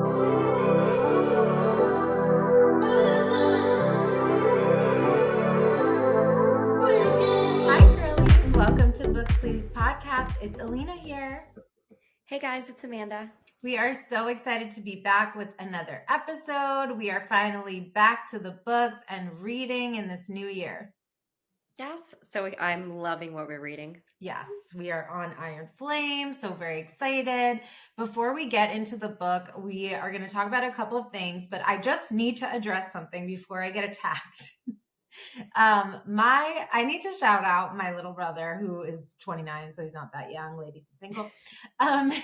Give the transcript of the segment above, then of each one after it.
Hi, girlies. Welcome to Book Please Podcast. It's Alina here. Hey guys, it's Amanda. We are so excited to be back with another episode. We are finally back to the books and reading in this new year. Yes, so I'm loving what we're reading. Yes, we are on Iron Flame, so very excited. Before we get into the book, we are going to talk about a couple of things, but I just need to address something before I get attacked. I need to shout out my little brother who is 29, so he's not that young. Ladies is single.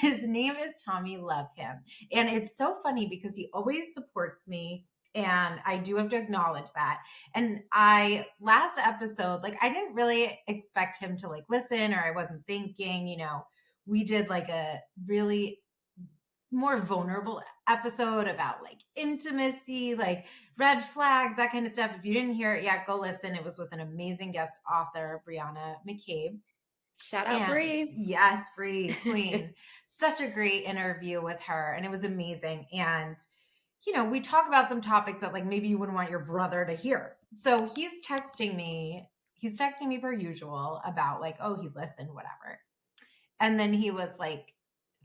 His name is Tommy. Love him, and it's so funny because he always supports me, and I do have to acknowledge that. And last episode, I didn't really expect him to listen, or I wasn't thinking. We did a really more vulnerable episode about intimacy, red flags, that kind of stuff. If you didn't hear it yet, go listen. It was with an amazing guest author, Brianna McCabe. Shout out Bree. Yes, Bree, queen. Such a great interview with her, and it was amazing. And we talk about some topics that maybe you wouldn't want your brother to hear. So he's texting me per usual about oh, he listened, whatever. And then he was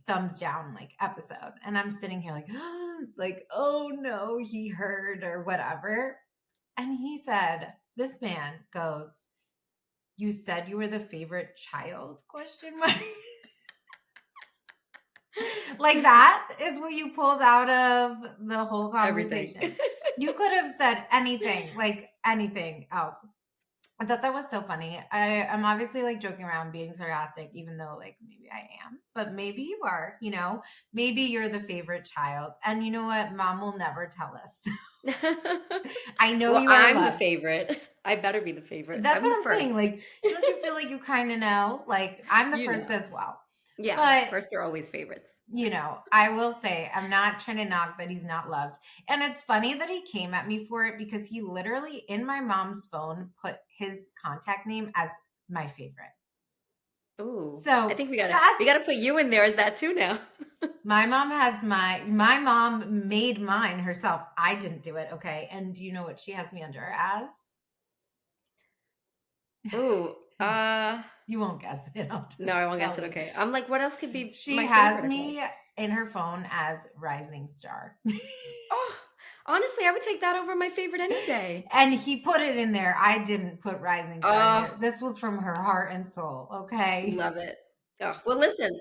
thumbs down episode, and I'm sitting here oh no, he heard or whatever. And he said, this man goes, "You said you were the favorite child?" ? That is what you pulled out of the whole conversation. You could have said anything, anything else. I thought that was so funny. I'm obviously joking around, being sarcastic, even though maybe I am, but maybe you are, maybe you're the favorite child. And you know what? Mom will never tell us. I know well, you are I'm loved. the favorite. I better be the favorite. That's I'm what I'm first. saying. Don't you feel like you kind of know? I'm the first as well. Yeah, but first are always favorites. I will say, I'm not trying to knock that he's not loved. And it's funny that he came at me for it because he literally, in my mom's phone, put his contact name as my favorite. Ooh. So I think we gotta put you in there as that too now. My mom has my mom made mine herself. I didn't do it, okay? And do you know what she has me under as? Ooh. You won't guess it. No, I won't guess it. Okay. I'm what else could be? She has me in her phone as Rising Star. Oh, honestly, I would take that over my favorite any day. And he put it in there. I didn't put Rising Star in there. This was from her heart and soul. Okay. Love it. Oh, well, listen.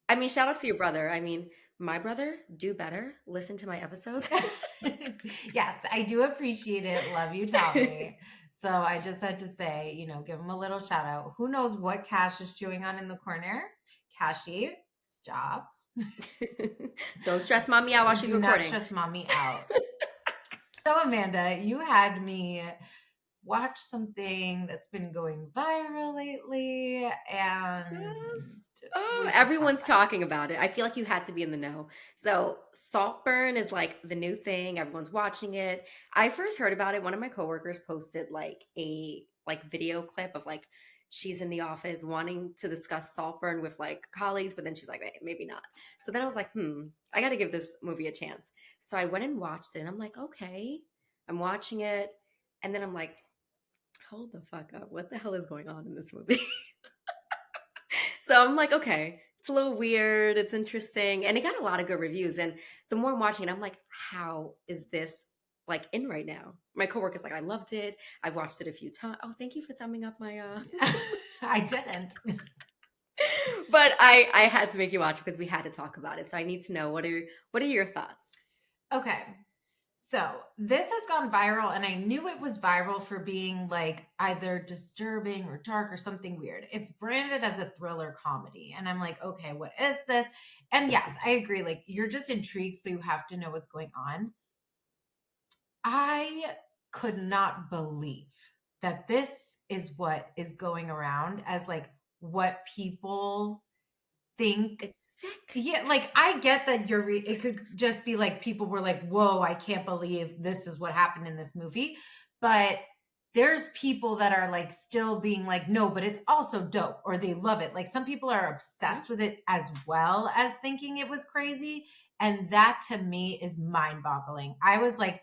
I mean, shout out to your brother. I mean, my brother, do better. Listen to my episodes. Yes, I do appreciate it. Love you, Tommy. So I just had to say, give him a little shout out. Who knows what Cash is chewing on in the corner? Cashy, stop. Don't stress mommy out while she's recording. Do not stress mommy out. So Amanda, you had me watch something that's been going viral lately, and everyone's talking about it. I feel like you had to be in the know. So Saltburn is the new thing. Everyone's watching it. I first heard about it. One of my coworkers posted a video clip of she's in the office wanting to discuss Saltburn with colleagues, but then she's like, maybe not. So then I was like, I got to give this movie a chance. So I went and watched it, and I'm like, okay, I'm watching it. And then I'm like, hold the fuck up. What the hell is going on in this movie? So I'm like, okay, it's a little weird. It's interesting. And it got a lot of good reviews. And the more I'm watching it, I'm like, how is this in right now? My coworker's like, I loved it. I've watched it a few times. Oh, thank you for thumbing up my I didn't. But I had to make you watch because we had to talk about it. So I need to know, what are your thoughts? Okay. So this has gone viral, and I knew it was viral for being either disturbing or dark or something weird. It's branded as a thriller comedy. And I'm like, okay, what is this? And yes, I agree. You're just intrigued, so you have to know what's going on. I could not believe that this is what is going around as what people think. It's sick. Yeah, I get that it could just be people were whoa, I can't believe this is what happened in this movie. But there's people that are like still being like, no, but it's also dope, or they love it. Like some people are obsessed with it as well as thinking it was crazy. And that to me is mind boggling. I was like,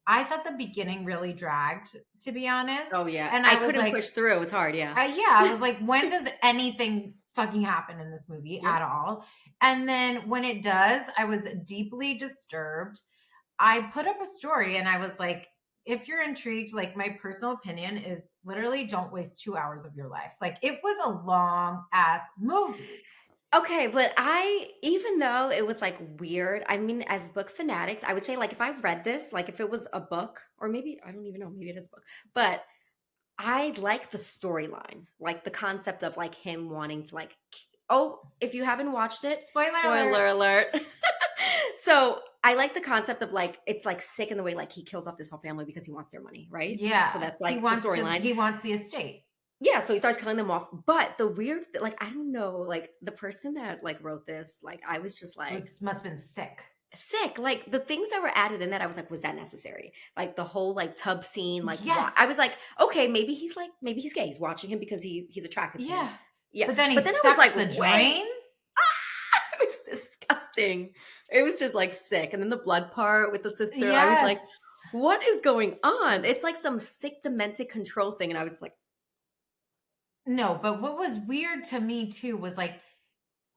I thought the beginning really dragged, to be honest. Oh yeah, And I I was couldn't like, push through. It was hard. Yeah. I was like, when does anything fucking happen in this movie Yep. at all? And then when it does, I was deeply disturbed. I put up a story and I was like, if you're intrigued, like my personal opinion is literally don't waste 2 hours of your life. Like it was a long ass movie. Okay, but even though it was like weird, I mean, as book fanatics, I would say like if I read this, like if it was a book, or maybe I don't even know, maybe it is a book, but I like the storyline, like the concept of like him wanting to like, oh, if you haven't watched it, Spoiler alert. So I like the concept of like, it's like sick in the way like he kills off this whole family because he wants their money, right? Yeah. So that's like the storyline. He wants the estate. Yeah, so he starts killing them off. But the weird, like, I don't know, like the person that like wrote this, like I was just like, Must have been sick. Like the things that were added in that, I was like, was that necessary? Like the whole like tub scene, like Yes. I was like, okay, maybe he's gay. He's watching him because he's attracted to him. Yeah. But then I was like, the drain. It was disgusting. It was just like sick. And then the blood part with the sister, I was like, what is going on? It's like some sick demented control thing. And I was just like, no, but what was weird to me too was like,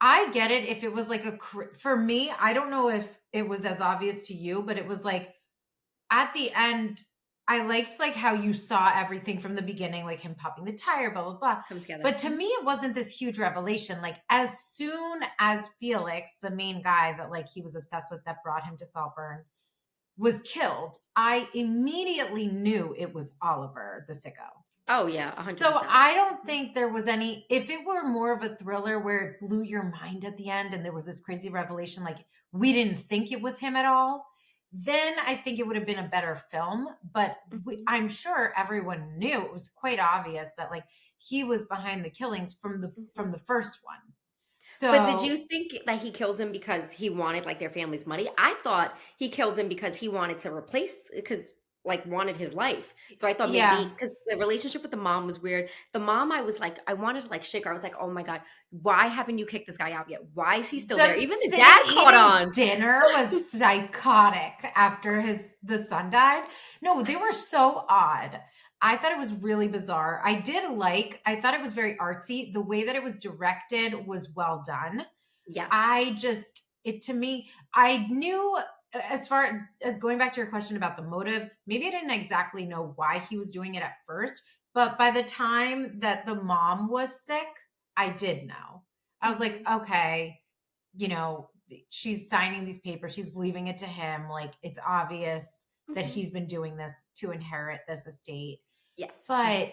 I get it if it was like for me, I don't know if it was as obvious to you, but it was like at the end, I liked like how you saw everything from the beginning, like him popping the tire, blah, blah, blah. come together. But to me, it wasn't this huge revelation. Like as soon as Felix, the main guy that like he was obsessed with that brought him to Saltburn, was killed, I immediately knew it was Oliver, the sicko. Oh yeah, 100%. So I don't think there was any, if it were more of a thriller where it blew your mind at the end and there was this crazy revelation, like we didn't think it was him at all, then I think it would have been a better film. But I'm sure everyone knew, it was quite obvious that like he was behind the killings from the first one. So, but did you think that he killed him because he wanted like their family's money? I thought he killed him because he wanted to wanted his life. So I thought maybe because the relationship with the mom was weird. The mom, I was like, I wanted to like shake her. I was like, oh my God, why haven't you kicked this guy out yet? Why is he still there? Even the dad caught on. Dinner was psychotic after the son died. No, they were so odd. I thought it was really bizarre. I thought it was very artsy. The way that it was directed was well done. Yeah. To me, I knew, as far as going back to your question about the motive, maybe I didn't exactly know why he was doing it at first, but by the time that the mom was sick, I did know. I was like, okay, she's signing these papers, she's leaving it to him. Like it's obvious that he's been doing this to inherit this estate. Yes. But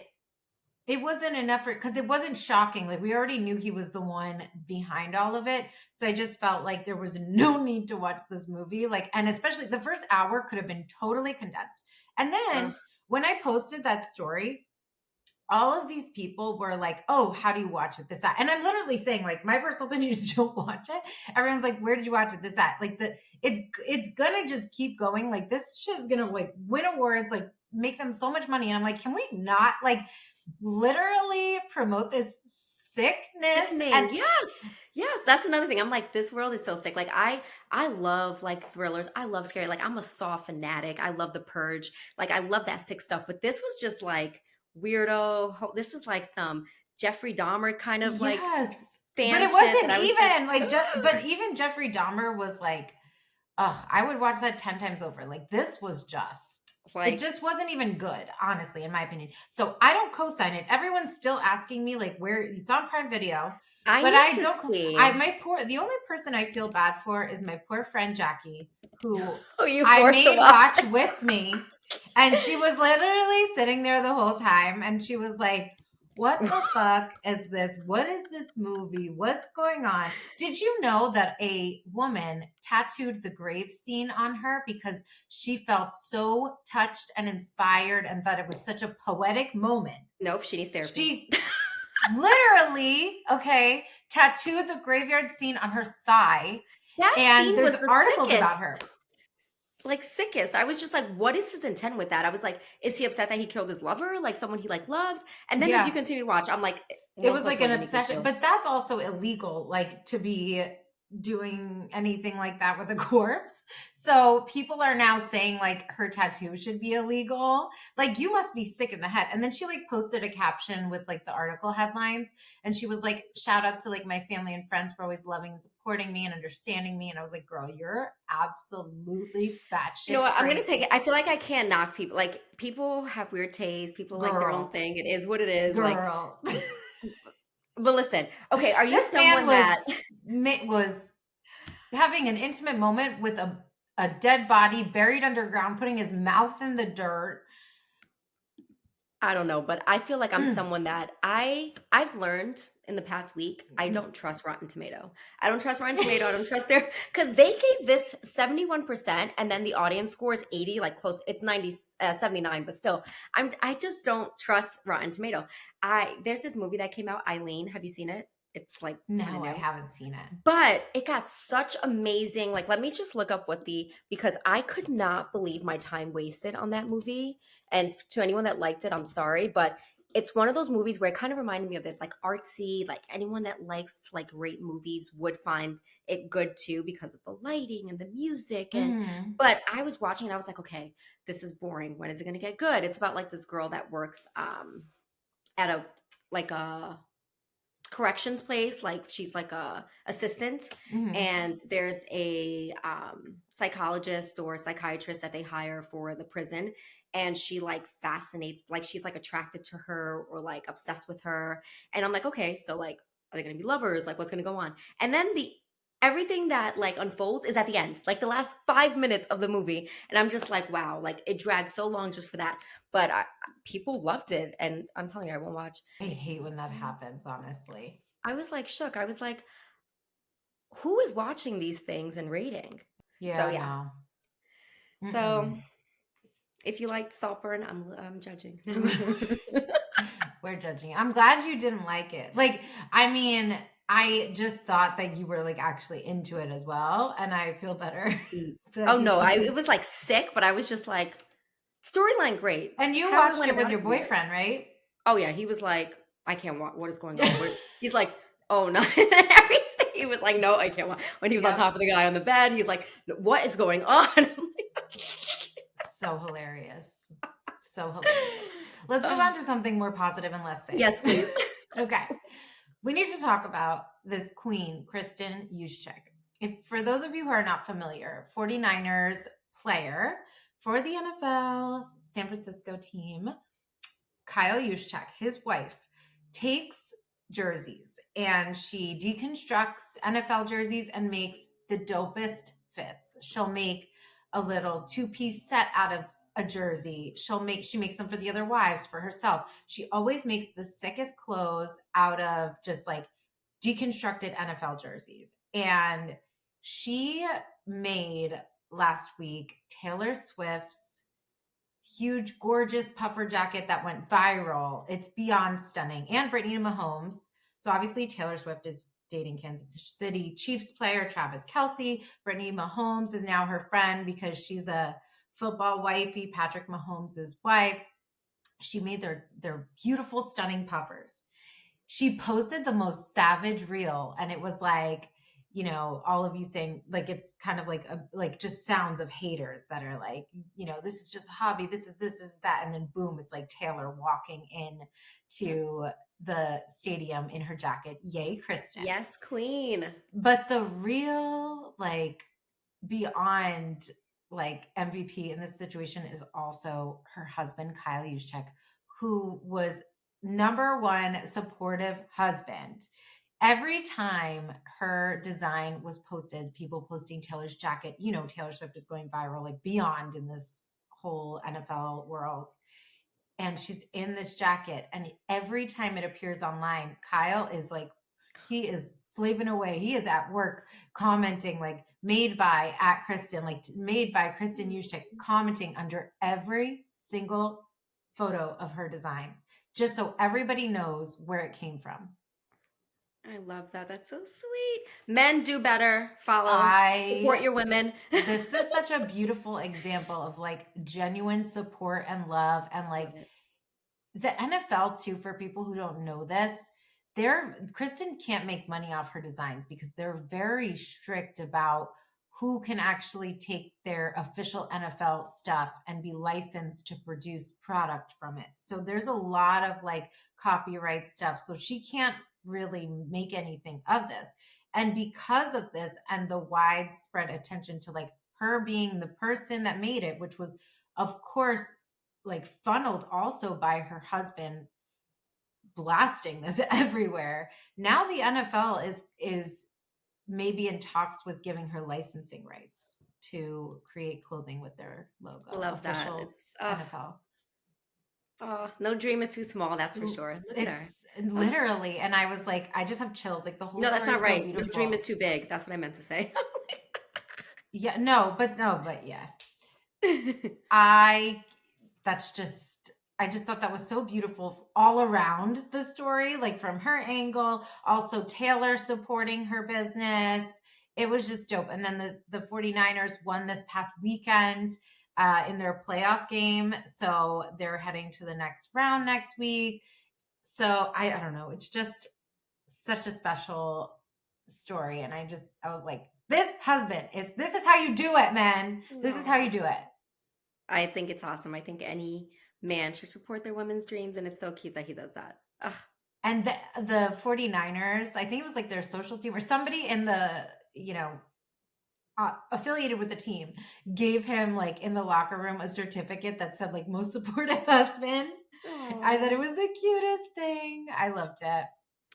it wasn't enough because it wasn't shocking. Like we already knew he was the one behind all of it. So I just felt like there was no need to watch this movie. Like, and especially the first hour could have been totally condensed. And then when I posted that story, all of these people were like, oh, how do you watch it? This, that. And I'm literally saying like, my personal opinion is don't watch it. Everyone's like, where did you watch it? This, that. Like it's going to just keep going. Like this shit is going to like win awards, like make them so much money. And I'm like, can we not like literally promote this sickness? And yes, that's another thing. I'm like, this world is so sick. Like I love like thrillers. I love scary. Like I'm a Saw fanatic. I love The Purge. Like I love that sick stuff. But this was just like weirdo. This is like some Jeffrey Dahmer kind of like fan. But it wasn't even but even Jeffrey Dahmer was like, I would watch that 10 times over. Like this was just like, it just wasn't even good, honestly, in my opinion. So I don't co-sign it. Everyone's still asking me like where it's on Prime Video. The only person I feel bad for is my poor friend Jackie, who I made watch with me. And she was literally sitting there the whole time and she was like, what the fuck is this? What is this movie? What's going on? Did you know that a woman tattooed the grave scene on her because she felt so touched and inspired and thought it was such a poetic moment? Nope, she needs therapy. She literally, tattooed the graveyard scene on her thigh. That and scene there's was the articles sickest. about her. like sickest. I was just like, what is his intent with that? I was like, is he upset that he killed his lover, like someone he like loved? And then as you Yeah. continue to watch, I'm like, It one was plus like an one didn't equal obsession, two. but that's also illegal, like to be doing anything like that with a corpse. So people are now saying like her tattoo should be illegal. Like you must be sick in the head. And then she like posted a caption with like the article headlines, and she was like, shout out to like my family and friends for always loving and supporting me and understanding me. And I was like, girl, you're absolutely You know batshit what? I'm gonna take it. crazy. I feel like I can't knock people. Like people have weird tastes. People like their own Girl, thing. It is what it is. Like, girl. but listen, okay, are you This man someone that was having an intimate moment with a dead body buried underground, putting his mouth in the dirt. I don't know, but I feel like I'm Mm. someone that I've learned in the past week I don't trust Rotten Tomato. I don't trust Rotten Tomato. I don't trust their because they gave this 71% and then the audience score is 80, like close. It's 90, 79, but still, I just don't trust Rotten Tomato. I there's this movie that came out, Eileen. Have you seen it? It's like kind of No, I new. haven't seen it. But it got such amazing, like, let me just look up what the because I could not believe my time wasted on that movie. And to anyone that liked it, I'm sorry, but it's one of those movies where it kind of reminded me of this, like artsy, like anyone that likes to like rate movies would find it good too because of the lighting and the music. And Mhm. but I was watching and I was like, okay, this is boring. When is it gonna get good? It's about like this girl that works at a like a corrections place, like she's like a assistant, Mhm. and there's a psychologist or psychiatrist that they hire for the prison, and she like fascinates, like she's like attracted to her or like obsessed with her. And I'm like, okay, so like are they gonna be lovers, like what's gonna go on? And then the everything that like unfolds is at the end, like the last 5 minutes of the movie, and I'm just like, wow, like it dragged so long just for that. But people loved it, and I'm telling you, I won't watch. I hate when that happens, honestly. I was like shook. I was like, who is watching these things and rating? So Yeah, yeah. no. So Mm-mm. if you liked Saltburn, I'm judging. We're judging. I'm glad you didn't like it. Like, I mean, I just thought that you were like actually into it as well, and I feel better Oh that you no, I didn't. it was like sick, but I was just like storyline great. And you How it watched went it with about your weird. boyfriend, right? Oh yeah, he was like, I can't watch. What is going on? He's like, oh no. Everything he was like, no, I can't watch. When he was on Yep. top of the guy on the bed, he's like, what is going on? So hilarious. So hilarious. Let's move on to something more positive and less sick. Yes, please. Okay. We need to talk about this queen, Kristin Juszczyk. If for those of you who are not familiar, 49ers player for the NFL San Francisco team, Kyle Juszczyk, his wife, takes jerseys and she deconstructs NFL jerseys and makes the dopest fits. She'll make a little two-piece set out of a jersey. She makes them for the other wives, for herself. She always makes the sickest clothes out of just like deconstructed NFL jerseys. And she made last week Taylor Swift's huge, gorgeous puffer jacket that went viral. It's beyond stunning. And Brittany Mahomes. So obviously Taylor Swift is dating Kansas City Chiefs player Travis Kelce. Brittany Mahomes is now her friend because she's a football wifey, Patrick Mahomes' wife. She made their beautiful, stunning puffers. She posted the most savage reel, and it was like, all of you saying like it's kind of like like just sounds of haters that are like, this is just a hobby, this is that, and then boom, it's like Taylor walking in to the stadium in her jacket. Yay, Kristen. Yes, queen. But the real like beyond like MVP in this situation is also her husband, Kyle Juszczyk, who was number one supportive husband. Every time her design was posted, people posting Taylor's jacket, Taylor Swift is going viral, like beyond in this whole NFL world. And she's in this jacket. And every time it appears online, Kyle is like, he is slaving away. He is at work commenting like made by at Kristin, like made by Kristin Juszczyk, commenting under every single photo of her design, just so everybody knows where it came from. I love that. That's so sweet. Men do better. Follow. Support I your women. This is such a beautiful example of like genuine support and love, and like Love it. the NFL too, for people who don't know this, they're Kristen can't make money off her designs because they're very strict about who can actually take their official NFL stuff and be licensed to produce product from it. So there's a lot of like copyright stuff. So she can't really make anything of this. And because of this and the widespread attention to like her being the person that made it, which was of course like funneled also by her husband blasting this everywhere. Now the NFL is maybe in talks with giving her licensing rights to create clothing with their logo, Love that. official It's NFL. no dream is too small, that's for L- sure. Look at her. It's Oh, literally, and I was like, I just have chills. Like the whole no, that's story not is so right. No dream is beautiful. too big. That's what I meant to say. Yeah, no, but yeah. I that's just I just thought that was so beautiful all around the story, like from her angle, also Taylor supporting her business. It was just dope. And then the 49ers won this past weekend in their playoff game. So they're heading to the next round next week. So I don't know. It's just such a special story. And I was like, this is how you do it, man. This is how Aw. you do it. I think it's awesome. I think any man should support their women's dreams, and it's so cute that he does that. Ugh. And the 49ers, I think it was like their social team or somebody in the, you know, affiliated with the team gave him like in the locker room a certificate that said like most supportive husband. I thought Aw. it was the cutest thing. I loved it.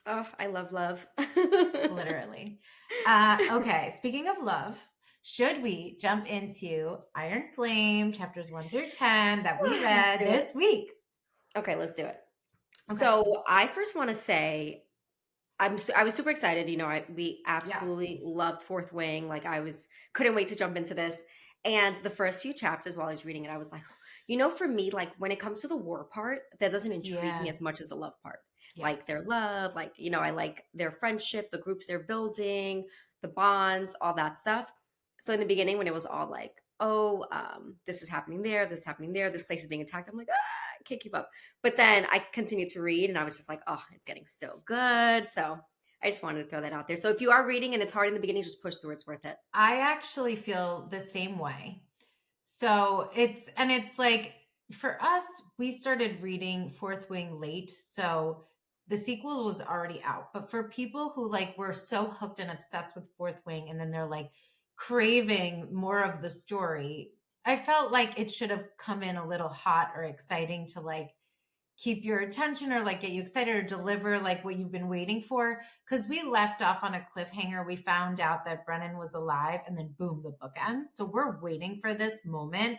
Oh, I love love. Literally. Okay, speaking of love, should we jump into Iron Flame chapters 1 through 10 that we Let's read do it. this week? Okay, let's do it. Okay. So I first want to say I was super excited. We Yes. absolutely loved Fourth Wing. Like I was couldn't wait to jump into this. And the first few chapters while I was reading it, I was like, for me, like when it comes to the war part, that doesn't intrigue Yeah. me as much as the love part. Like Yes. their love, like I like their friendship, the groups they're building, the bonds, all that stuff. So in the beginning, when it was all like, oh, this is happening there, this is happening there, this place is being attacked, I'm like, I can't keep up. But then I continued to read and I was just like, oh, it's getting so good. So I just wanted to throw that out there. So if you are reading and it's hard in the beginning, just push through. It's worth it. I actually feel the same way. So it's like for us, we started reading Fourth Wing late. So the sequel was already out. But for people who like were so hooked and obsessed with Fourth Wing and then they're like craving more of the story, I felt like it should have come in a little hot or exciting to like keep your attention or like get you excited or deliver like what you've been waiting for, because we left off on a cliffhanger. We found out that Brennan was alive and then boom, the book ends. So we're waiting for this moment.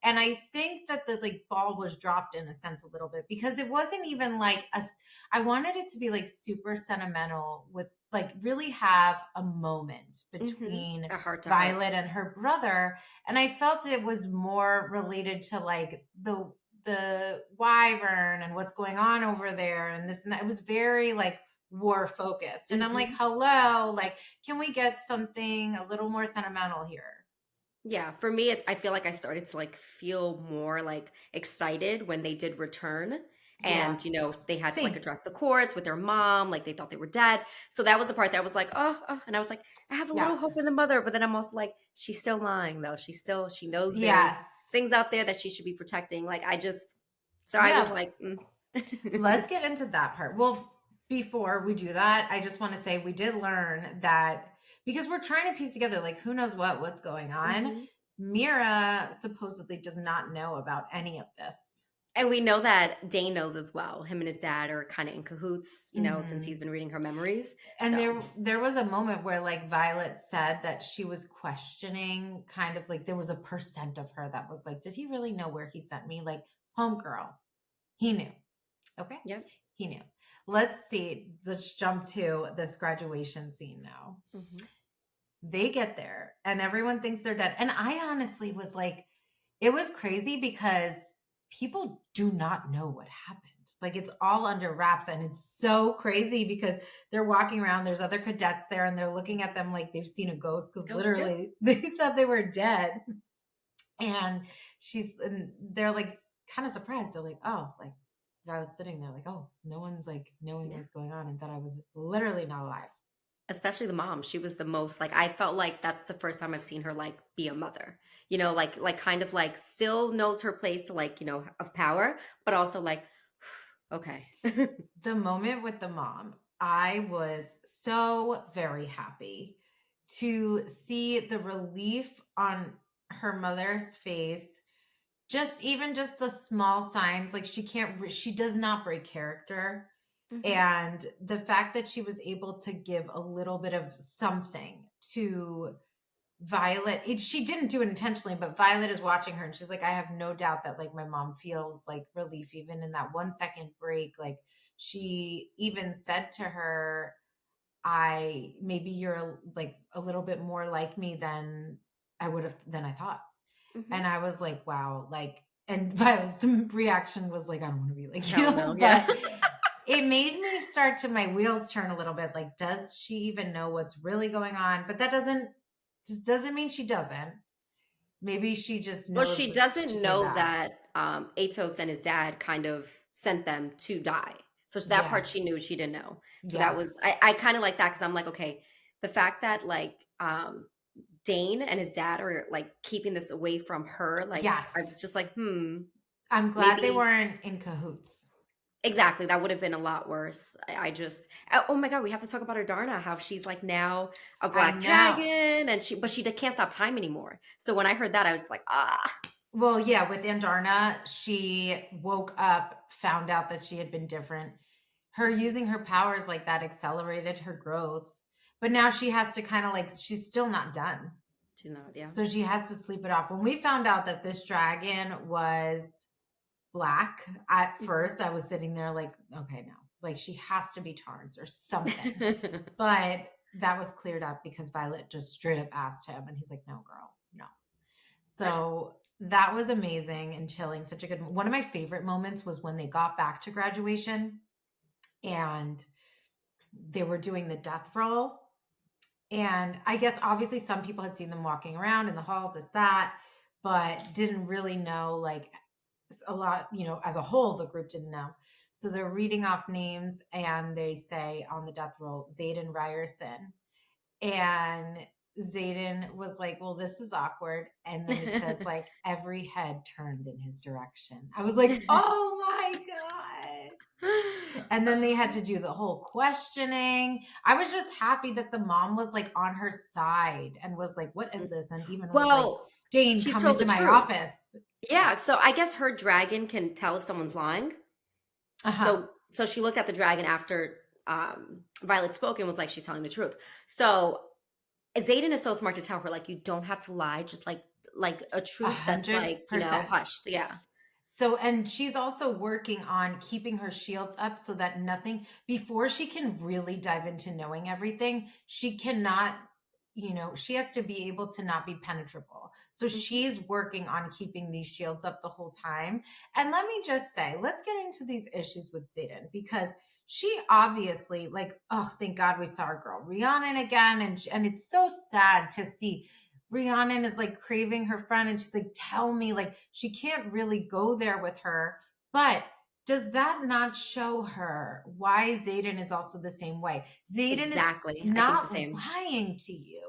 And I think that the like ball was dropped in a sense a little bit because it wasn't even like I wanted it to be like super sentimental with like really have a moment between A heart to heart. Violet and her brother. And I felt it was more related to like the wyvern and what's going on over there and this and that. It was very like war focused. And I'm like, hmm hello, like, can we get something a little more sentimental here? Yeah, for me, I feel like I started to like feel more like excited when they did return. Yeah. And they had to like Same. address the courts with their mom, like they thought they were dead. So that was the part that was like, oh, and I was like, I have a little Yes. hope in the mother, but then I'm also like, she's still lying though. She knows there's Yes. things out there that she should be protecting. So I was Yeah. like, Let's get into that part. Well, before we do that, I just want to say we did learn that because we're trying to piece together like who knows what's going on. Mhm. Mira supposedly does not know about any of this. And we know that Dane knows as well. Him and his dad are kind of in cahoots, since Mhm. he's been reading her memories. And So, there was a moment where like Violet said that she was questioning kind of like there was a percent of her that was like, did he really know where he sent me? Like homegirl. He knew. Okay. yep. He knew. Let's see. Let's jump to this graduation scene now. Mhm. They get there and everyone thinks they're dead. And I honestly was like, it was crazy because people do not know what happened. Like it's all under wraps. And it's so crazy because they're walking around, there's other cadets there and they're looking at them like they've seen a ghost because Ghost, yeah. literally they thought they were dead. And and they're like kind of surprised. They're like, oh, like Violet's sitting there like, oh, no one's like knowing Yeah. what's going on and thought I was literally not alive. Especially the mom. She was the most like, I felt like that's the first time I've seen her like be a mother. Like kind of like still knows her place like, of power, but also like okay. The moment with the mom, I was so very happy to see the relief on her mother's face. Just even just the small signs, like she does not break character. Hmm. And the fact that she was able to give a little bit of something to Violet, she didn't do it intentionally, but Violet is watching her and she's like, I have no doubt that like my mom feels like relief even in that 1 second break. Like she even said to her, I maybe you're like a little bit more like me than I thought. Hmm. And I was like, wow, like, and Violet's reaction was like, I don't want to be like Hell no, you, yeah. but it made me start to my wheels turn a little bit. Like, does she even know what's really going on? But that doesn't mean she doesn't. Maybe she just Well, knows she what she doesn't came know back. that Atos and his dad kind of sent them to die. So that part she Yes. knew, she didn't know. So that Yes. was I kind of like that because I'm like, okay, the fact that like Dane and his dad are like keeping this away from her, like I Yes. was just like, I'm glad they maybe weren't in cahoots. exactly that would have been a lot worse. I just oh my god, we have to talk about her Darna, how she's like now a I black know. dragon, and she can't stop time anymore. So when I heard that, I was like, ah. Well, yeah, with Andarna, she woke up, found out that she had been different. Her using her powers like that accelerated her growth. But now she has to kind of like, she's still not done. She's not, yeah. So she has to sleep it off. When we found out that this dragon was black, at first I was sitting there like, okay, no, like she has to be Tarns or something. But that was cleared up because Violet just straight up asked him, and he's like, no, girl, no. So that was amazing and chilling. Such a good one of my favorite moments was when they got back to graduation and they were doing the death roll. And I guess obviously some people had seen them walking around in the halls as that, but didn't really know like a lot, as a whole, the group didn't know. So they're reading off names and they say on the death roll, Zayden Ryerson. And Zayden was like, well, this is awkward. And then it says like every head turned in his direction. I was like, oh my God. And then they had to do the whole questioning. I was just happy that the mom was like on her side and was like, what is this? And even was like, Well, Dane, she come told into the my truth. office. Yeah, so Yes. I guess her dragon can tell if someone's lying. Uh-huh. So she looked at the dragon after Violet spoke and was like, she's telling the truth. So Zayden is so smart to tell her like you don't have to lie, just like a A truth that's hundred like percent. hushed. Yeah, So, and she's also working on keeping her shields up so that nothing, before she can really dive into knowing everything, she cannot, she has to be able to not be penetrable. So hmm she's working on keeping these shields up the whole time. And let me just say, let's get into these issues with Zayden because she obviously, like, oh, thank God we saw our girl Rhiannon again. And it's so sad to see Rhiannon is like craving her friend and she's like, tell me, like, she can't really go there with her. But does that not show her why Zayden is also the same way? Zayden is exactly. I think the not same. lying to you.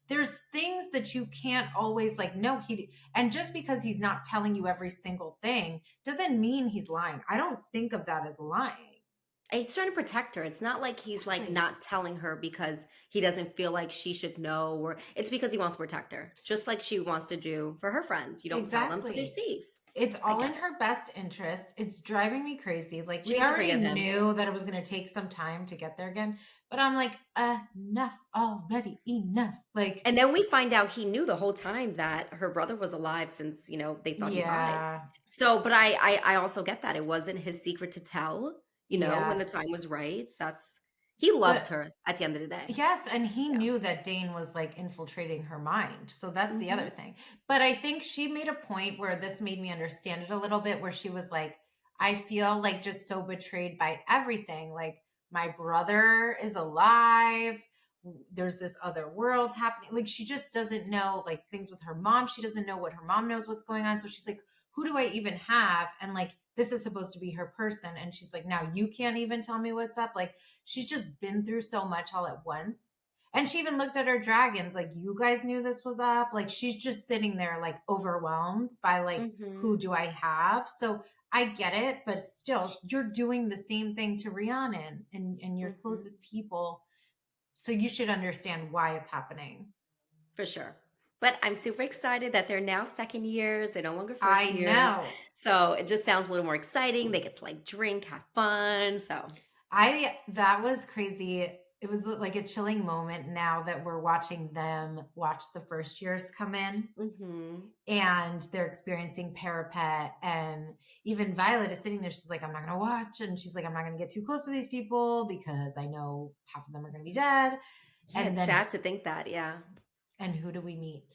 There's things that you can't always like, no, and just because he's not telling you every single thing doesn't mean he's lying. I don't think of that as lying. He's trying to protect her. It's not like he's like Exactly. not telling her because he doesn't feel like she should know, or it's because he wants to protect her, just like she wants to do for her friends. You don't tell them, so they're Exactly. safe. It's I all in get it. her best interest. It's driving me crazy. Like She we needs to already forgive him. knew that it was going to take some time to get there again, but I'm like, enough already, enough. Like, And then we find out he knew the whole time that her brother was alive since, they thought he died. yeah, So, but I also get that. It wasn't his secret to tell, when the time yes. was right. He loves But her at the end of the day. yes, and he Yeah. knew that Dane was like infiltrating her mind. So that's the Hmm. other thing. But I think she made a point where this made me understand it a little bit, where she was like, I feel like just so betrayed by everything. Like my brother is alive. There's this other world happening. Like she just doesn't know like things with her mom. She doesn't know what her mom knows what's going on. So she's like, who do I even have? And like this is supposed to be her person. And she's like, now you can't even tell me what's up. Like she's just been through so much all at once. And she even looked at her dragons, like, you guys knew this was up. Like she's just sitting there like overwhelmed by like who Mm-hmm. do I have? So I get it, but still, you're doing the same thing to Rhiannon and your Mm-hmm. closest people. So you should understand why it's happening. For sure. But I'm super excited that they're now second years. They're no longer first I years. know. So it just sounds a little more exciting. They get to like drink, have fun. So That was crazy. It was like a chilling moment now that we're watching them watch the first years come in hmm and they're experiencing parapet. And even Violet is sitting there, she's like, I'm not gonna watch, and she's like, I'm not gonna get too close to these people because I know half of them are gonna be dead. yeah, And it's then sad to think that. Yeah. and who do we meet?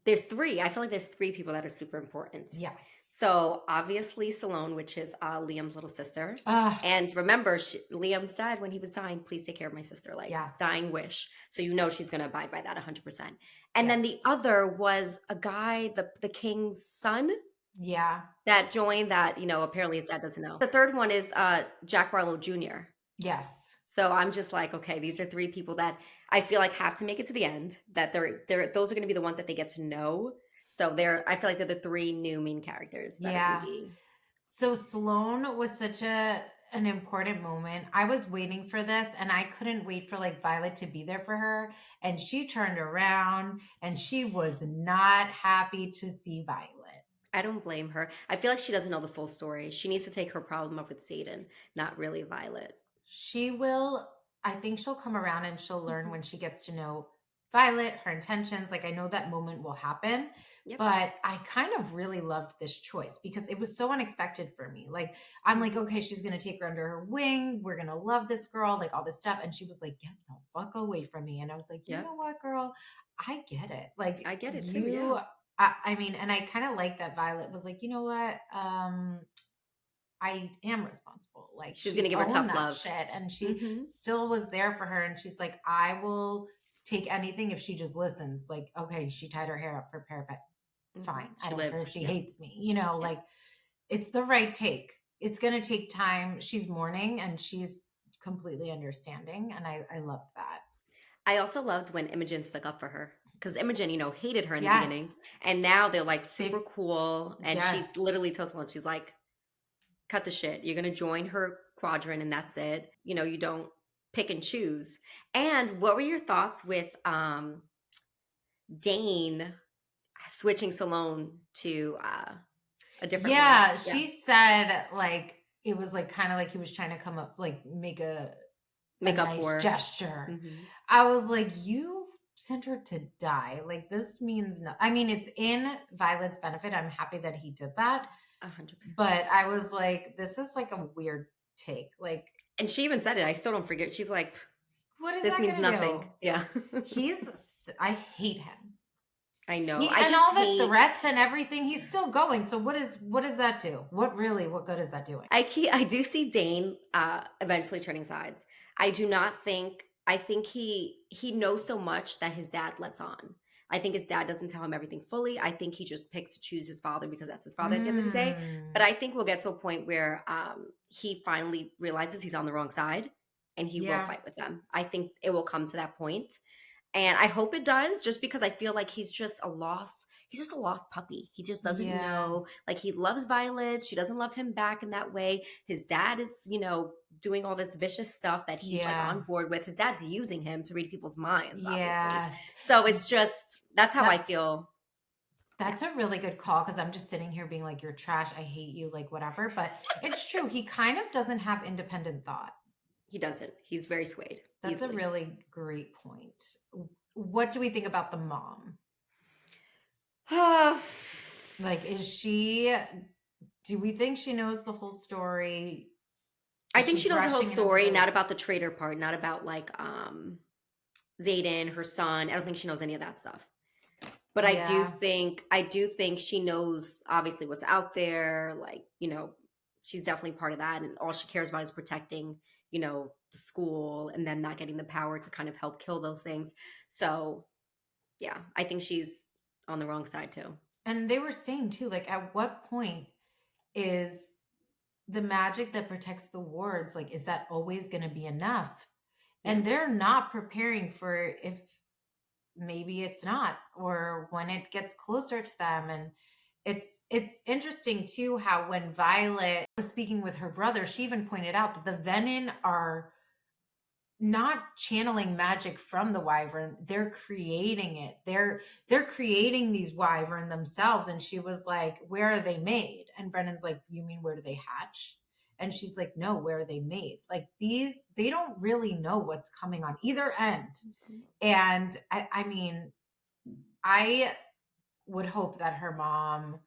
There's three. I feel like there's three people that are super important. Yes. So obviously Salone, which is Liam's little sister. uh And remember, Liam said when he was dying, please take care of my sister, like yes. dying wish. So you know she's going to abide by that 100%. And Yes. then the other was a guy, the king's son Yeah. that joined that, apparently his dad doesn't know. The third one is Jack Barlow Jr. Yes. So I'm just like, okay, these are three people that I feel like have to make it to the end. That they're those are going to be the ones that they get to know. So I feel like they're the three new main characters that are going to Yeah. be. So Sloane was such an important moment. I was waiting for this and I couldn't wait for like Violet to be there for her. And she turned around and she was not happy to see Violet. I don't blame her. I feel like she doesn't know the full story. She needs to take her problem up with Zayden, not really Violet. She will, I think she'll come around and she'll learn hmm when she gets to know Violet, her intentions. Like I know that moment will happen, Yep. but I kind of really loved this choice because it was so unexpected for me. Like I'm like, okay, she's gonna take her under her wing. We're gonna love this girl, like all this stuff. And she was like, get the fuck away from me. And I was like, you Yep. know what, girl? I get it. Like I get it too. you Yeah. I mean, and I kind of like that Violet was like, you know what? I am responsible. Like She's gonna she give her owned tough that love. shit and she hmm still was there for her. And she's like, I will take anything if she just listens. Like, okay, she tied her hair up for parapet. Fine. I She don't care lived. if she Yep. hates me. You know, Yep. like it's the right take. It's going to take time. She's mourning and she's completely understanding. And I loved that. I also loved when Imogen stuck up for her because Imogen, hated her in the beginning, Yes. and now they're like super They, cool. And yes. she literally tells Sloane, she's like, "Cut the shit. You're gonna join her quadrant, and that's it. You don't pick and choose." And what were your thoughts with Dane switching Salone to a different one? Yeah. Yeah, She said like, it was like kind of like he was trying to come up, like make a make up nice for. gesture. hmm I was like, you sent her to die. Like this means no. I mean, it's in Violet's benefit. I'm happy that he did that, 100%. but I was like, this is like a weird take. Like, And she even said it. I still don't forget. She's like, what is "This that means gonna do? nothing." Yeah, I hate him. I know. He I and just all the hate. threats and everything. He's still going. So what does that do? What good is that doing? I do see Dane eventually turning sides. I do not think. I think he knows so much that his dad lets on. I think his dad doesn't tell him everything fully. I think he just picks to choose his father because that's his father at the end of the day. But Mm, I think we'll get to a point where he finally realizes he's on the wrong side and he will yeah, fight with them. I think it will come to that point. And I hope it does, just because I feel like he's just a lost puppy. He just doesn't yeah, know. Like he loves Violet. She doesn't love him back in that way. His dad is, doing all this vicious stuff that he's like yeah. on board with. His dad's using him to read people's minds, obviously. Yes. So it's just that's how I That feel. Yeah, That's a really good call because I'm just sitting here being like, you're trash. I hate you, like whatever. But it's true. He kind of doesn't have independent thought. he doesn't. He's very swayed That's a easily. really great point. What do we think about the mom? I Like, do we think she knows the whole story? Is think she she knows the whole brushing it under story, the, not about the traitor part, not about like Zayden, her son. I don't think she knows any of that stuff. But yeah, I do think she knows obviously what's out there, like, she's definitely part of that, and all she cares about is protecting, the school, and then not getting the power to kind of help kill those things. So yeah, I think she's on the wrong side too. And they were saying too, like, at what point is the magic that protects the wards, like, is that always going to be enough? And they're not preparing for if maybe it's not, or when it gets closer to them. And it's interesting too how when Violet was speaking with her brother, she even pointed out that the Venin are not channeling magic from the wyvern, they're creating it. They're creating these wyvern themselves. And she was like, where are they made? And Brennan's like, you mean where do they hatch? And she's like, no, where are they made? Like, these, they don't really know what's coming on either end. And I mean, I would hope that her mom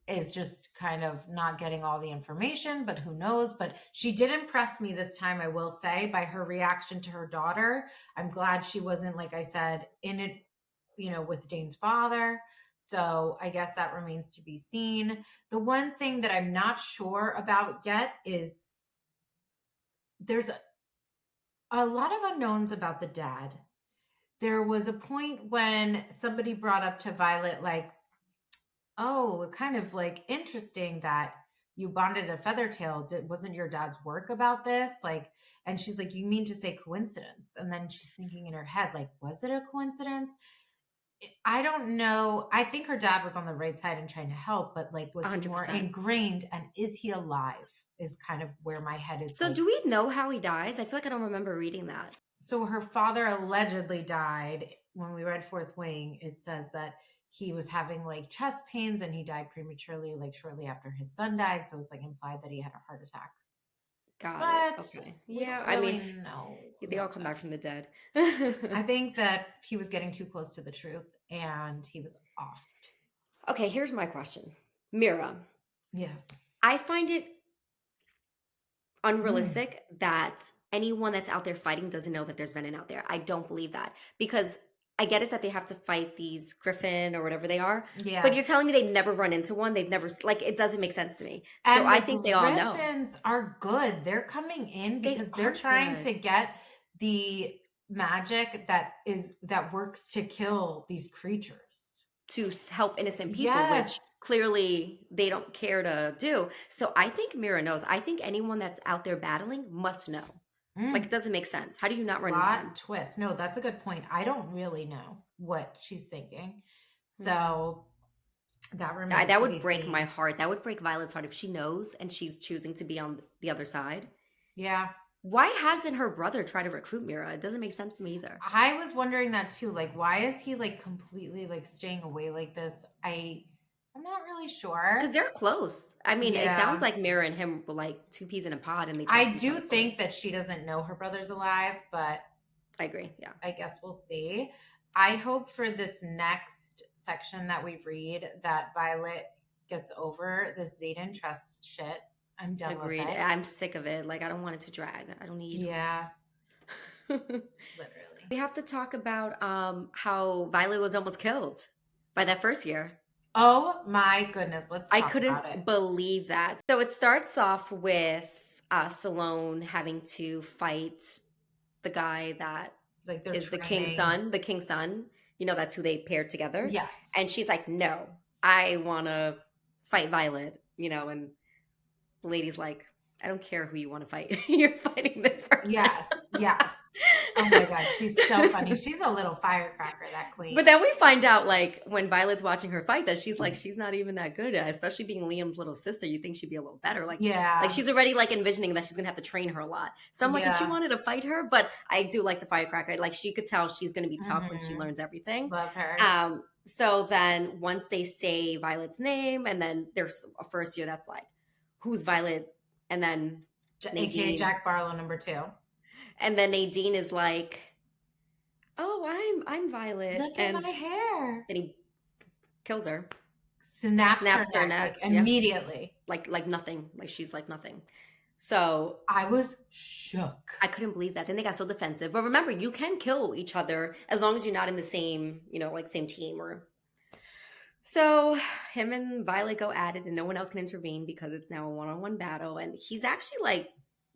is just kind of not getting all the information, but who knows? But she did impress me this time, I will say, by her reaction to her daughter. I'm glad she wasn't, like I said, in it, with Dane's father. So I guess that remains to be seen. The one thing that I'm not sure about yet is there's a lot of unknowns about the dad. There was a point when somebody brought up to Violet, like, oh, kind of like interesting that you bonded a Feathertail. Wasn't your dad's work about this? Like, and she's like, you mean to say coincidence? And then she's thinking in her head, like, was it a coincidence? I don't know. I think her dad was on the right side and trying to help, but like, was he more 100%. ingrained? And is he alive? Is kind of where my head is. So like, do we know how he dies? I feel like I don't remember reading that. So her father allegedly died. When we read Fourth Wing, it says that he was having like chest pains and he died prematurely, like shortly after his son died. So it's like implied that he had a heart attack. Got it. Okay. Yeah, I mean, no. They all come back from the dead. I think that he was getting too close to the truth and he was off. Okay, here's my question. Mira. Yes. I find it unrealistic that anyone that's out there fighting doesn't know that there's venom out there. I don't believe that, because I get it that they have to fight these griffin or whatever they are. Yeah. But you're telling me they never run into one. They've never, like, it doesn't make sense to me. So and I think they all know. Griffins are good. They're coming in because they're trying to get the magic that works to kill these creatures, to help innocent people, which clearly they don't care to do. So I think Mira knows. I think anyone that's out there battling must know. Like, it doesn't make sense. How do you not run into them? Twist. No, that's a good point. I don't really know what she's thinking. So that remains that would break my heart. That would break Violet's heart if she knows and she's choosing to be on the other side. Yeah. Why hasn't her brother tried to recruit Mira? It doesn't make sense to me either. I was wondering that too. Like, why is he like completely like staying away like this? I'm not really sure. Because they're close. I mean, it sounds like Mira and him were like two peas in a pod. And I do think that she doesn't know her brother's alive, but I agree. Yeah. I guess we'll see. I hope for this next section that we read that Violet gets over this Xaden trust shit. I'm done with it. I'm sick of it. Like, I don't want it to drag. I don't need. Yeah. Literally. We have to talk about how Violet was almost killed by that first year. Oh my goodness. Let's talk about it. I couldn't believe that. So it starts off with Salome having to fight the guy that is the king's son. The king's son. You know, that's who they paired together. Yes. And she's like, no, I want to fight Violet, and the lady's like, I don't care who you want to fight. You're fighting this person. Yes. Oh my God. She's so funny. She's a little firecracker, that queen. But then we find out, like, when Violet's watching her fight, that she's like, she's not even that good at it, especially being Liam's little sister. You think she'd be a little better. Like, like she's already like envisioning that she's going to have to train her a lot. So I'm like, if she wanted to fight her, but I do like the firecracker. Like, she could tell she's going to be tough when she learns everything. Love her. So then once they say Violet's name, and then there's a first year that's like, who's Violet? And then Nadine. AKA Jack Barlow #2. And then Nadine is like, oh, I'm Violet. Look at my hair. Then he kills her. Snaps her neck. Like, immediately. Like nothing. Like, she's like nothing. So I was shook. I couldn't believe that. Then they got so defensive. But remember, you can kill each other as long as you're not in the same, like same team or So him and Violet go at it, and no one else can intervene because it's now a one-on-one battle. And he's actually like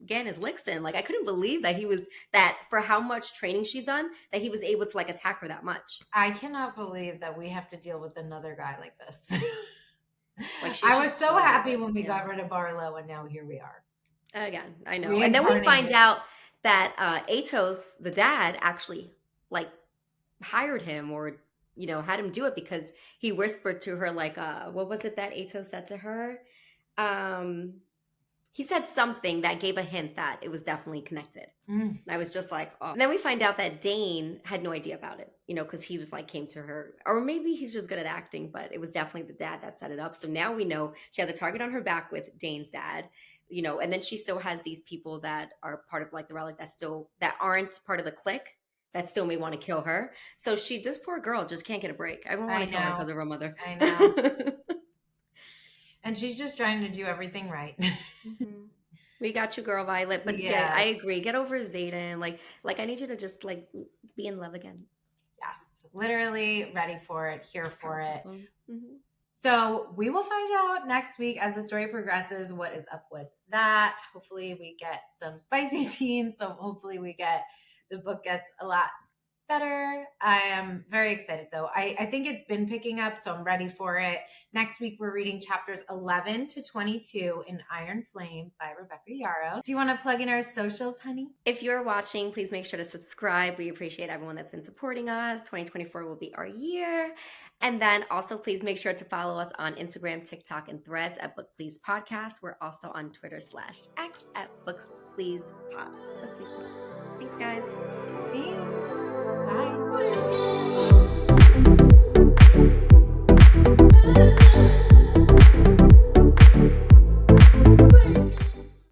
getting his licks in. Like I couldn't believe that he was that for how much training she's done that he was able to like attack her that much. I cannot believe that we have to deal with another guy like this. Like she's I was just so so happy good. when we Yeah. got rid of Barlow, and now here we are. Again, I know. And then we find out that Atos, the dad, actually like hired him or had him do it because he whispered to her like what was it that Atos said to her? Um he said something that gave a hint that it was definitely connected. And I was just like, oh. And then we find out that Dane had no idea about it, because he was like, came to her, or maybe he's just good at acting, but it was definitely the dad that set it up. So now we know she has a target on her back with Dane's dad, and then she still has these people that are part of like the relic that aren't part of the clique that still may want to kill her. So this poor girl just can't get a break. Everyone want to kill her because of her mother. I know. And she's just trying to do everything right. Mm-hmm. We got you, girl, Violet. But yeah, I agree. Get over Xaden. Like I need you to just like be in love again. Yes, literally ready for it, here for it. Mm-hmm. So we will find out next week as the story progresses what is up with that. Hopefully we get some spicy scenes. So hopefully the book gets a lot better. I am very excited though. I think it's been picking up, so I'm ready for it. Next week we're reading chapters 11 to 22 in Iron Flame by Rebecca Yarros. Do you want to plug in our socials, honey? If you're watching, please make sure to subscribe. We appreciate everyone that's been supporting us. 2024 will be our year. And then also please make sure to follow us on Instagram, TikTok, and Threads at Book Please Podcast. We're also on Twitter /X at Books Please Pod. Thanks, guys. Thanks. Bye.